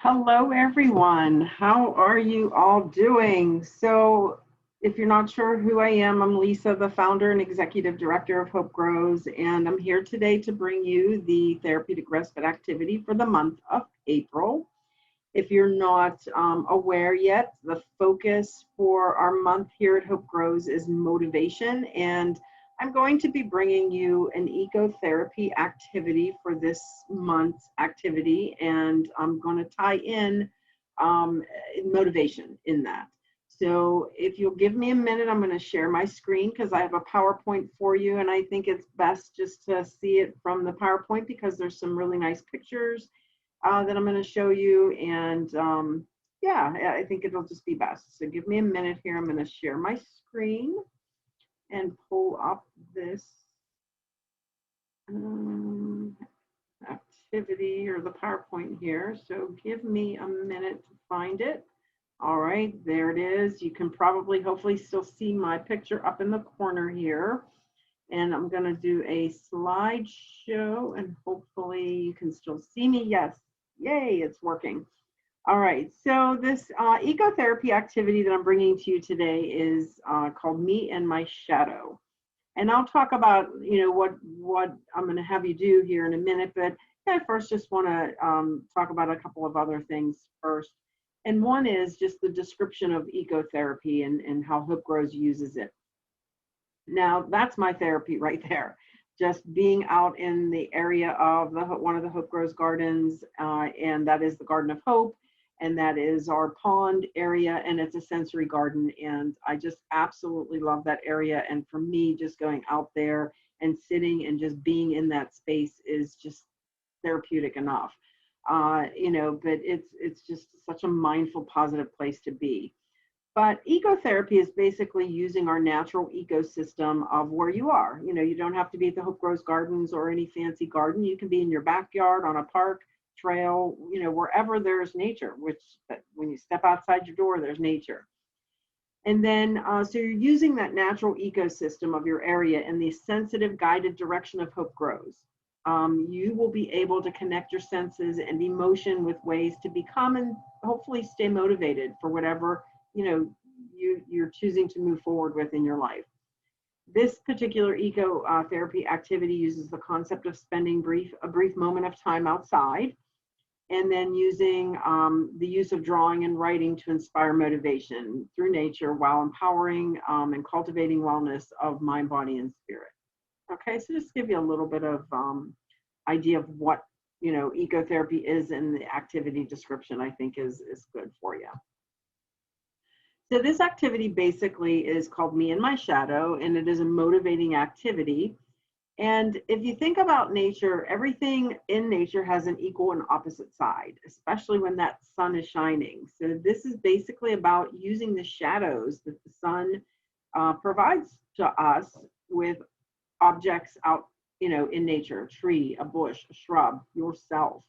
Hello, everyone. How are you all doing? So, if you're not sure who I am, I'm Lisa, the founder and executive director of Hope Grows, and I'm here today to bring you the therapeutic respite activity for the month of April. If you're not aware yet, the focus for our month here at Hope Grows is motivation, and I'm going to be bringing you an ecotherapy activity for this month's activity, and I'm going to tie in um, motivation in that. So if you'll give me a minute, I'm going to share my screen because I have a PowerPoint for you, and I think it's best just to see it from the PowerPoint because there's some really nice pictures that I'm going to show you. And yeah, I think it'll just be best. So give me a minute here. I'm going to share my screen and pull up this activity or the PowerPoint here. So give me a minute to find it. All right, there it is. You can probably, hopefully still see my picture up in the corner here. And I'm going to do a slideshow and hopefully you can still see me. Yes, yay, it's working. All right, so this ecotherapy activity that I'm bringing to you today is called Me and My Shadow. And I'll talk about, what I'm going to have you do here in a minute, but I first just want to talk about a couple of other things first. And one is just the description of ecotherapy and how Hope Grows uses it. Now, that's my therapy right there. Just being out in the area of one of the Hope Grows gardens, and that is the Garden of Hope, and that is our pond area, and it's a sensory garden, and I just absolutely love that area. And for me, just going out there and sitting and just being in that space is just therapeutic enough. But it's just such a mindful, positive place to be. But ecotherapy is basically using our natural ecosystem of where you are. You don't have to be at the Hope Grows Gardens or any fancy garden. You can be in your backyard, on a park, trail, wherever there's nature, which when you step outside your door, there's nature. And then, so you're using that natural ecosystem of your area in the sensitive, guided direction of Hope Grows. You will be able to connect your senses and emotion with ways to become and hopefully stay motivated for whatever you're choosing to move forward with in your life. This particular therapy activity uses the concept of spending a brief moment of time outside, and then using the use of drawing and writing to inspire motivation through nature while empowering and cultivating wellness of mind, body, and spirit. Okay, so just give you a little bit of idea of what ecotherapy is, and the activity description I think is good for you. So this activity basically is called Me and My Shadow, and it is a motivating activity. And if you think about nature, everything in nature has an equal and opposite side, especially when that sun is shining. So this is basically about using the shadows that the sun provides to us with objects out, in nature, a tree, a bush, a shrub, yourself.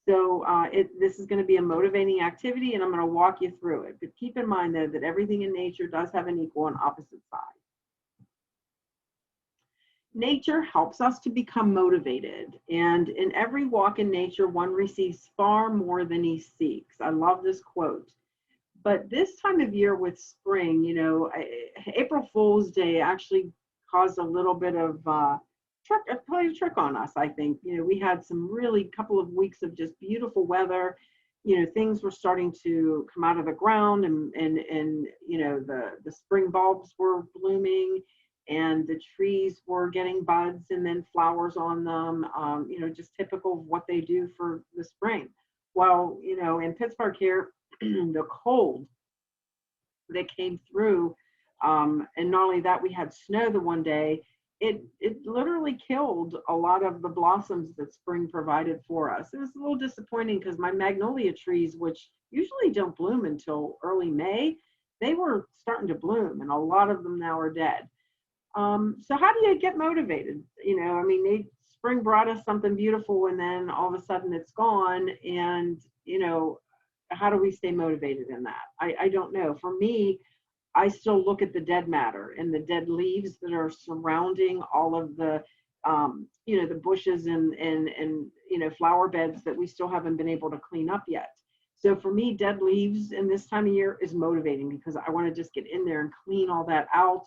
So this is going to be a motivating activity, and I'm going to walk you through it. But keep in mind, though, that everything in nature does have an equal and opposite side. Nature helps us to become motivated, and in every walk in nature, one receives far more than he seeks. I love this quote. But this time of year with spring, April Fool's Day actually caused a little bit of played a trick on us, I think. We had some really couple of weeks of just beautiful weather. Things were starting to come out of the ground, and the spring bulbs were blooming, and the trees were getting buds and then flowers on them, just typical of what they do for the spring. Well, in Pittsburgh here, the cold that came through, and not only that, we had snow the one day. It literally killed a lot of the blossoms that spring provided for us. It was a little disappointing because my magnolia trees, which usually don't bloom until early May, they were starting to bloom, and a lot of them now are dead. So how do you get motivated? Spring brought us something beautiful, and then all of a sudden it's gone. And how do we stay motivated in that? I don't know. For me, I still look at the dead matter and the dead leaves that are surrounding all of the the bushes and flower beds that we still haven't been able to clean up yet. So for me, dead leaves in this time of year is motivating because I want to just get in there and clean all that out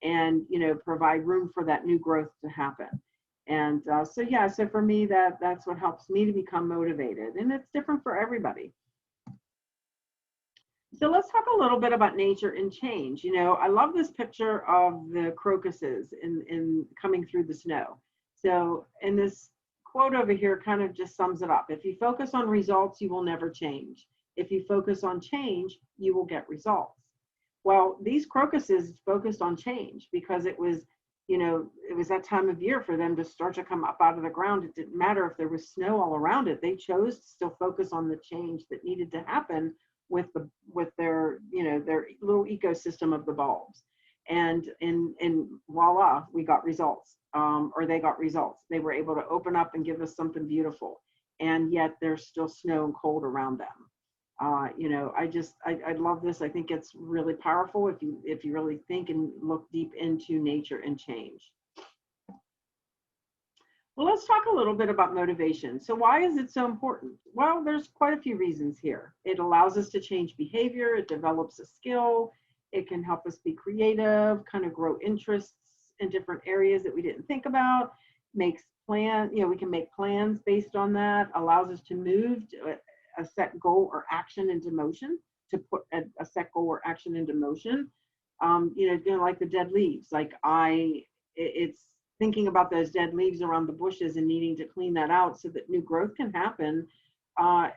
and, you know, provide room for that new growth to happen. And so, yeah, so for me, that's what helps me to become motivated. And it's different for everybody. So let's talk a little bit about nature and change. You know, I love this picture of the crocuses in coming through the snow. So, in this quote over here kind of just sums it up. If you focus on results, you will never change. If you focus on change, you will get results. Well, these crocuses focused on change because it was, you know, it was that time of year for them to start to come up out of the ground. It didn't matter if there was snow all around it. They chose to still focus on the change that needed to happen with their, you know, their little ecosystem of the bulbs. And voila, we got results, or they got results. They were able to open up and give us something beautiful, and yet there's still snow and cold around them. You know, I love this. I think it's really powerful if you really think and look deep into nature and change. Well, let's talk a little bit about motivation. So why is it so important? Well, there's quite a few reasons here. It allows us to change behavior. It develops a skill. It can help us be creative, kind of grow interests in different areas that we didn't think about, makes plan, you know, we can make plans based on that, allows us to move to a set goal or action into motion, to put a set goal or action into motion. You know, like the dead leaves, like it's thinking about those dead leaves around the bushes and needing to clean that out so that new growth can happen.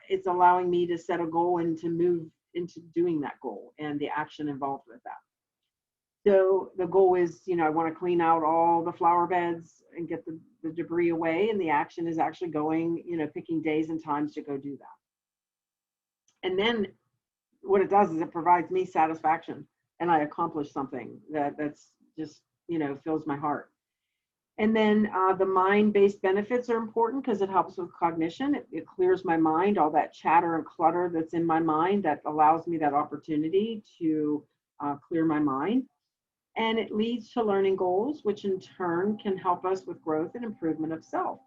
It's allowing me to set a goal and to move into doing that goal and the action involved with that. So the goal is, you know, I want to clean out all the flower beds and get the debris away. And the action is actually going, you know, picking days and times to go do that. And then what it does is it provides me satisfaction, and I accomplish something that's just, you know, fills my heart. And then the mind-based benefits are important because it helps with cognition. It clears my mind, all that chatter and clutter that's in my mind that allows me that opportunity to clear my mind. And it leads to learning goals, which in turn can help us with growth and improvement of self.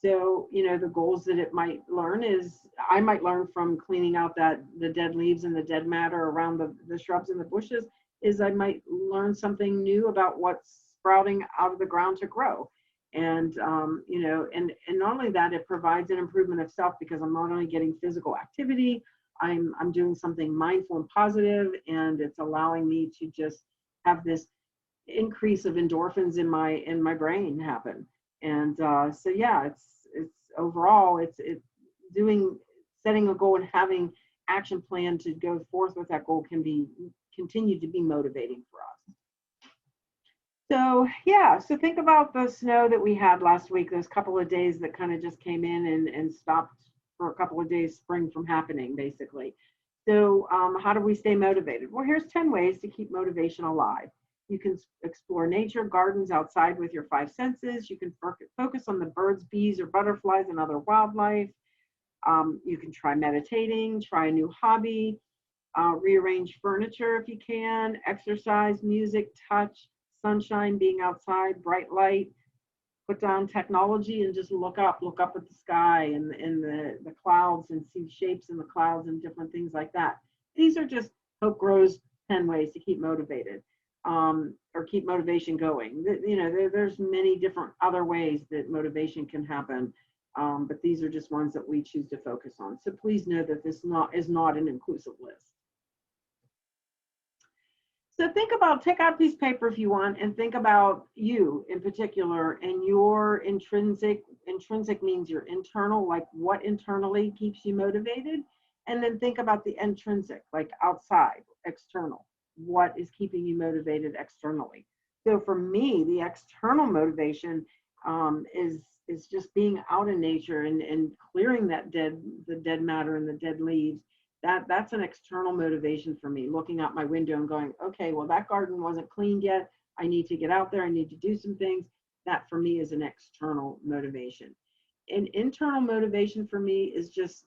So, you know, the goals that it might learn is, I might learn from cleaning out the dead leaves and the dead matter around the shrubs and the bushes, is I might learn something new about what's sprouting out of the ground to grow. And, you know, and not only that, it provides an improvement of self because I'm not only getting physical activity, I'm doing something mindful and positive, and it's allowing me to just have this increase of endorphins in my brain happen. And so, yeah, it's overall, it's doing, setting a goal and having action plan to go forth with that goal can continue to be motivating for us. So, yeah, so think about the snow that we had last week, those couple of days that kind of just came in and stopped for a couple of days spring from happening, basically. So how do we stay motivated? Well, here's 10 ways to keep motivation alive. You can explore nature, gardens outside with your 5 senses. You can focus on the birds, bees, or butterflies and other wildlife. You can try meditating, try a new hobby, rearrange furniture if you can, exercise, music, touch, sunshine, being outside, bright light, put down technology and just look up at the sky and the clouds and see shapes in the clouds and different things like that. These are just Hope Grows 10 ways to keep motivated, or keep motivation going. You know, there's many different other ways that motivation can happen, but these are just ones that we choose to focus on. So please know that this is not an inclusive list. So take out a piece of paper if you want, and think about you in particular and your intrinsic means your internal, like what internally keeps you motivated. And then think about the intrinsic, like outside, external. What is keeping you motivated externally? So for me, the external motivation is just being out in nature and clearing the dead matter and the dead leaves. That's an external motivation for me, looking out my window and going, okay, well, that garden wasn't cleaned yet. I need to get out there. I need to do some things. That for me is an external motivation. An internal motivation for me is just,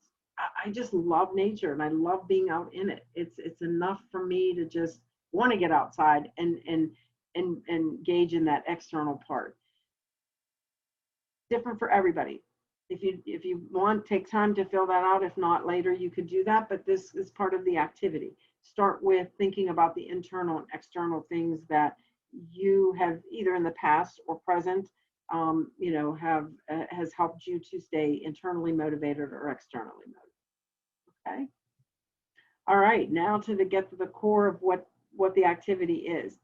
I just love nature and I love being out in it. It's enough for me to just want to get outside and engage in that external part. Different for everybody. If you want, take time to fill that out. If not, later you could do that, but this is part of the activity. Start with thinking about the internal and external things that you have either in the past or present, you know, have has helped you to stay internally motivated or externally motivated. Okay. All right, now get to the core of what the activity is.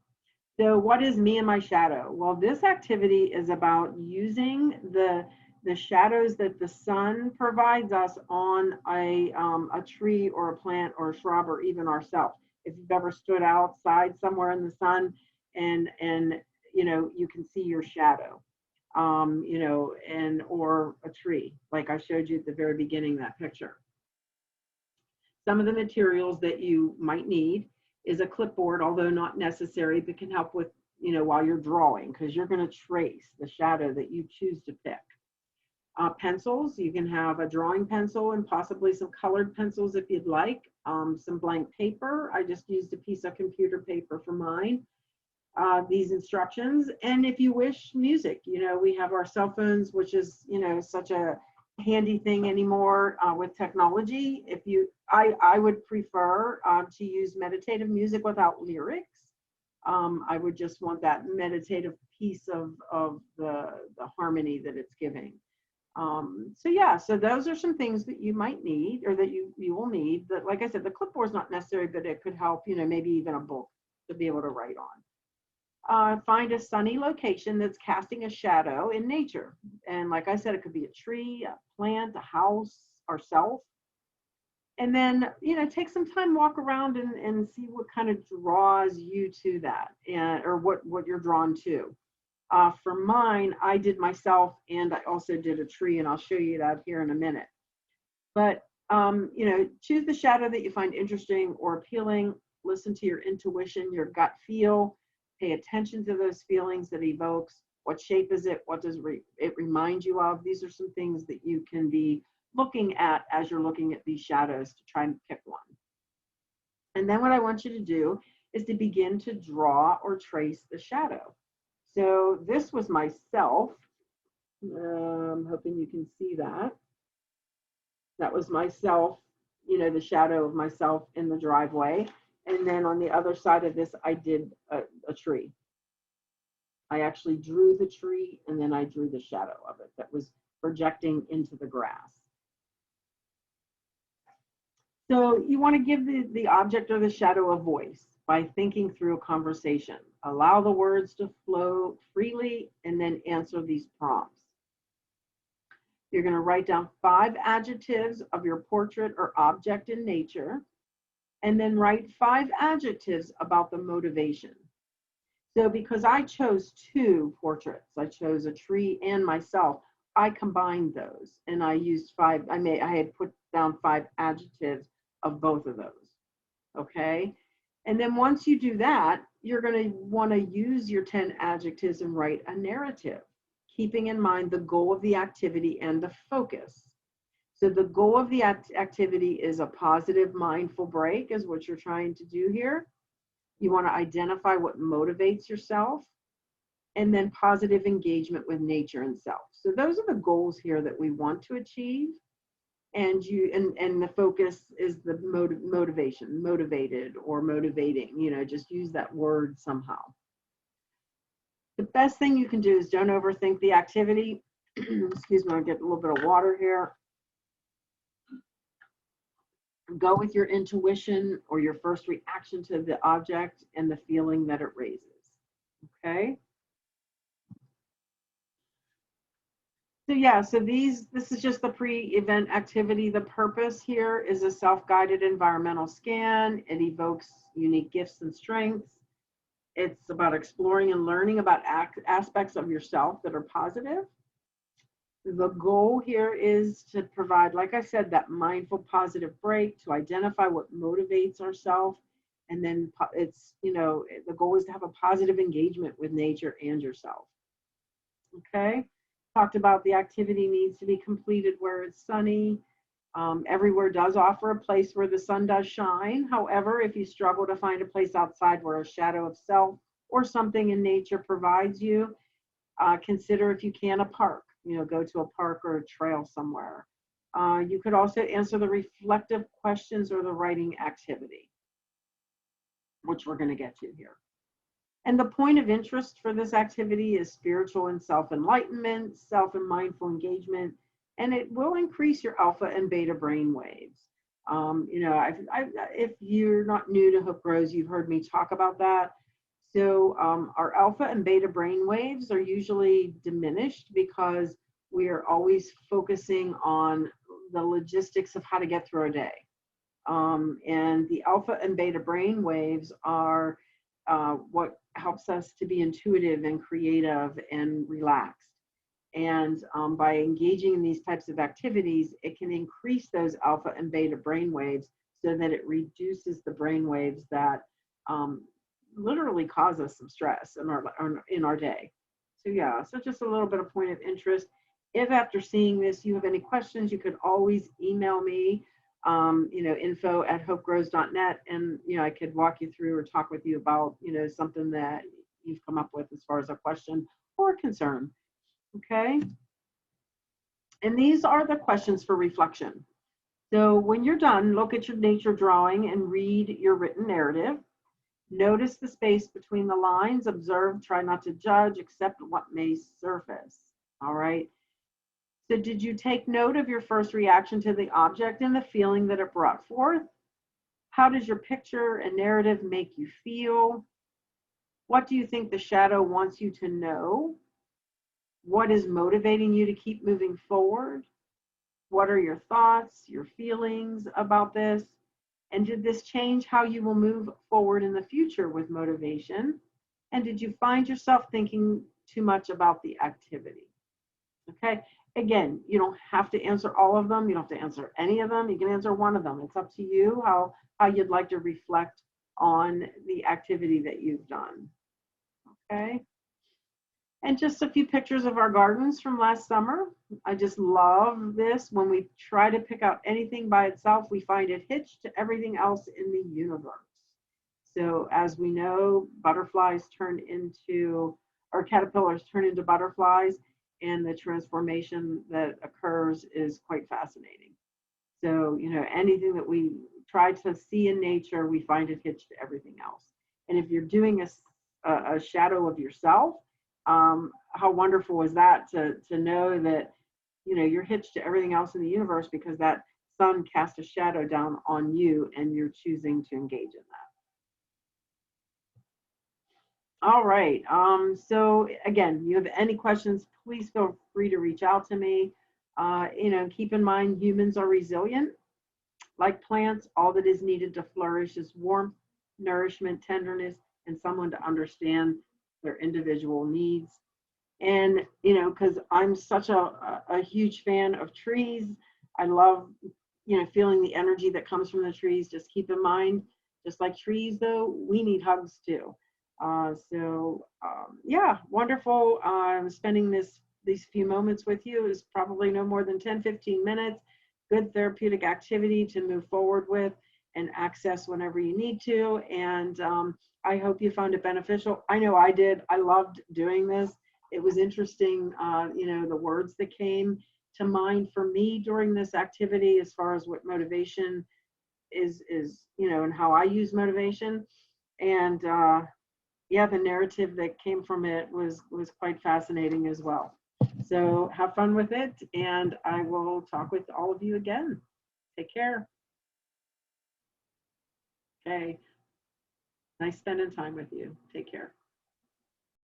So what is me and my shadow? Well, this activity is about using the shadows that the sun provides us on a tree or a plant or a shrub or even ourselves. If you've ever stood outside somewhere in the sun and you know, you can see your shadow, you know, and or a tree, like I showed you at the very beginning of that picture. Some of the materials that you might need is a clipboard, although not necessary, but can help with, you know, while you're drawing, because you're going to trace the shadow that you choose to pick. Pencils, you can have a drawing pencil and possibly some colored pencils if you'd like. Some blank paper. I just used a piece of computer paper for mine. These instructions, and if you wish, music. You know, we have our cell phones, which is, you know, such a handy thing anymore with technology. If you, I would prefer to use meditative music without lyrics. I would just want that meditative piece of the harmony that it's giving. So yeah, so those are some things that you might need, or that you will need. That, like I said, the clipboard is not necessary, but it could help, you know, maybe even a book to be able to write on. Find a sunny location that's casting a shadow in nature. And like I said, it could be a tree, a plant, a house, ourself. And then, you know, take some time, walk around and see what kind of draws you to that, and or what you're drawn to. For mine, I did myself, and I also did a tree, and I'll show you that here in a minute. But, you know, choose the shadow that you find interesting or appealing. Listen to your intuition, your gut feel. Pay attention to those feelings that evokes. What shape is it? What does it remind you of? These are some things that you can be looking at as you're looking at these shadows to try and pick one. And then what I want you to do is to begin to draw or trace the shadow. So this was myself. I'm hoping you can see that. That was myself, you know, the shadow of myself in the driveway. And then on the other side of this, I did a tree. I actually drew the tree, and then I drew the shadow of it that was projecting into the grass. So you want to give the object or the shadow a voice by thinking through a conversation. Allow the words to flow freely, and then answer these prompts. You're going to write down 5 adjectives of your portrait or object in nature, and then write 5 adjectives about the motivation. So because I chose 2 portraits, I chose a tree and myself, I combined those, and I used 5, I had put down 5 adjectives of both of those, okay? And then once you do that, you're going to want to use your 10 adjectives and write a narrative, keeping in mind the goal of the activity and the focus. So the goal of the activity is a positive mindful break, is what you're trying to do here. You want to identify what motivates yourself, and then positive engagement with nature and self. So those are the goals here that we want to achieve. And the focus is the motivation, motivated or motivating, you know, just use that word somehow. The best thing you can do is don't overthink the activity. Excuse me, I'll get a little bit of water here. Go with your intuition or your first reaction to the object and the feeling that it raises, okay? So yeah, so this is just the pre-event activity. The purpose here is a self-guided environmental scan. It evokes unique gifts and strengths. It's about exploring and learning about aspects of yourself that are positive. The goal here is to provide, like I said, that mindful positive break to identify what motivates ourselves. And then it's, you know, the goal is to have a positive engagement with nature and yourself. Okay. Talked about the activity needs to be completed where it's sunny. Everywhere does offer a place where the sun does shine. However, if you struggle to find a place outside where a shadow of self or something in nature provides you, consider, if you can, a park. go to a park or a trail somewhere. You could also answer the reflective questions or the writing activity, which we're going to get to here. And the point of interest for this activity is spiritual and self-enlightenment, self and mindful engagement, and it will increase your alpha and beta brain waves. If you're not new to Hope Grows, you've heard me talk about that. So our alpha and beta brain waves are usually diminished because we are always focusing on the logistics of how to get through our day. And the alpha and beta brain waves are what helps us to be intuitive and creative and relaxed. And by engaging in these types of activities, it can increase those alpha and beta brain waves so that it reduces the brain waves that literally cause us some stress in our day. So yeah, so just a little bit of point of interest. If after seeing this you have any questions, you could always email me, info@hopegrows.net, and I could walk you through or talk with you about something that you've come up with as far as a question or a concern. Okay. And these are the questions for reflection. So when you're done, look at your nature drawing and read your written narrative. Notice the space between the lines, observe, try not to judge, accept what may surface. All right. So did you take note of your first reaction to the object and the feeling that it brought forth? How does your picture and narrative make you feel? What do you think the shadow wants you to know? What is motivating you to keep moving forward? What are your thoughts, your feelings about this? And did this change how you will move forward in the future with motivation? And did you find yourself thinking too much about the activity? Okay. Again, you don't have to answer all of them. You don't have to answer any of them. You can answer one of them. It's up to you how you'd like to reflect on the activity that you've done. Okay. And just a few pictures of our gardens from last summer. I just love this. When we try to pick out anything by itself, we find it hitched to everything else in the universe. So as we know, butterflies turn into, or caterpillars turn into butterflies, and the transformation that occurs is quite fascinating. So, anything that we try to see in nature, we find it hitched to everything else. And if you're doing a shadow of yourself, how wonderful is that to know that, you're hitched to everything else in the universe because that sun cast a shadow down on you and you're choosing to engage in that. All right. So again, you have any questions, please feel free to reach out to me. Keep in mind, humans are resilient. Like plants, all that is needed to flourish is warmth, nourishment, tenderness, and someone to understand their individual needs. And, because I'm such a huge fan of trees, I love, feeling the energy that comes from the trees. Just keep in mind, just like trees, though, we need hugs too. Yeah, wonderful. Spending these few moments with you is probably no more than 10-15 minutes. Good therapeutic activity to move forward with and access whenever you need to. And I hope you found it beneficial. I know I did. I loved doing this. It was interesting, the words that came to mind for me during this activity as far as what motivation is, and how I use motivation. And yeah, the narrative that came from it was quite fascinating as well. So have fun with it, and I will talk with all of you again. Take care. Okay. Nice spending time with you. Take care.